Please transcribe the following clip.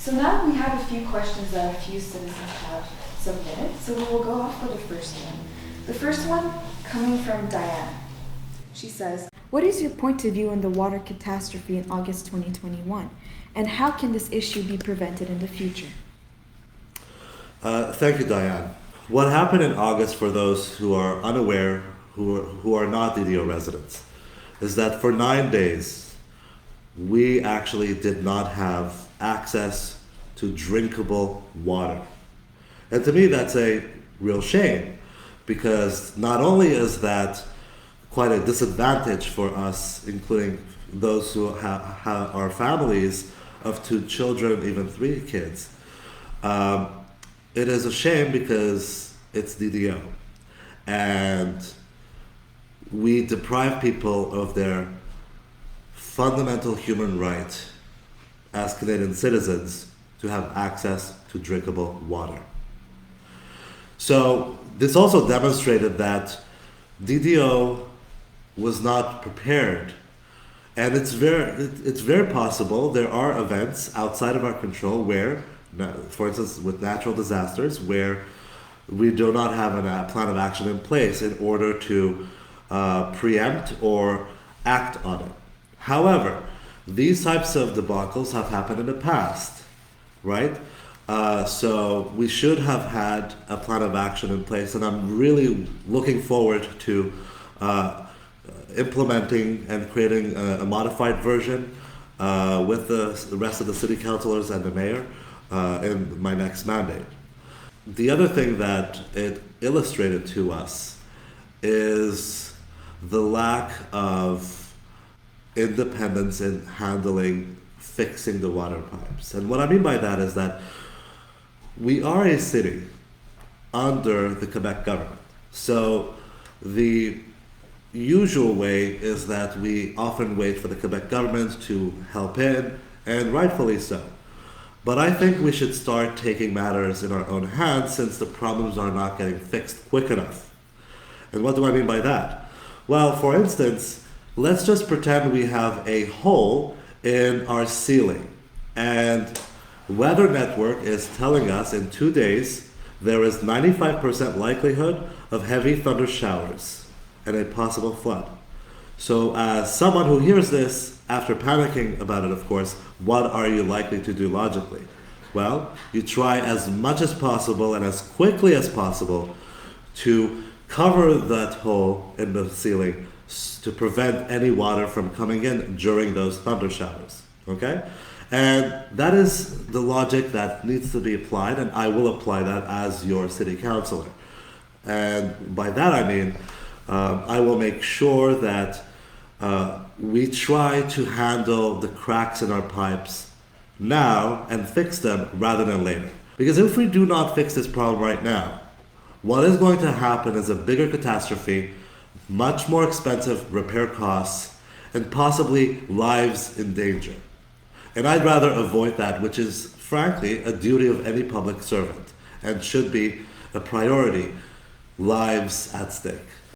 So now we have a few questions that a few citizens have submitted. So we will go off with the first one. The first one coming from Diane. She says, what is your point of view on the water catastrophe in August 2021? And how can this issue be prevented in the future? Thank you, Diane. What happened in August, for those who are unaware, who are not DDO residents, is that for 9 days, we actually did not have access to drinkable water. And to me, that's a real shame, because not only is that quite a disadvantage for us, including those who have our families of 2 children, even 3 kids, it is a shame because it's DDO. And we deprive people of their fundamental human right as Canadian citizens to have access to drinkable water. So this also demonstrated that DDO was not prepared. And it's very possible there are events outside of our control where, for instance, with natural disasters, where we do not have a plan of action in place in order to preempt or act on it. However, these types of debacles have happened in the past, right? So we should have had a plan of action in place, and I'm really looking forward to implementing and creating a modified version with the rest of the city councilors and the mayor in my next mandate. The other thing that it illustrated to us is the lack of independence in handling fixing the water pipes. And what I mean by that is that we are a city under the Quebec government. So the usual way is that we often wait for the Quebec government to help in, and rightfully so. But I think we should start taking matters in our own hands, since the problems are not getting fixed quick enough. And what do I mean by that? Well, for instance, let's just pretend we have a hole in our ceiling, and Weather Network is telling us in 2 days there is 95% likelihood of heavy thunder showers and a possible flood. So as someone who hears this, after panicking about it, of course, what are you likely to do logically? Well, you try as much as possible and as quickly as possible to cover that hole in the ceiling to prevent any water from coming in during those thunder showers, okay? And that is the logic that needs to be applied, and I will apply that as your city councilor. And by that I mean, I will make sure that we try to handle the cracks in our pipes now and fix them rather than later. Because if we do not fix this problem right now, what is going to happen is a bigger catastrophe, much more expensive repair costs, and possibly lives in danger. And I'd rather avoid that, which is frankly a duty of any public servant and should be a priority, lives at stake.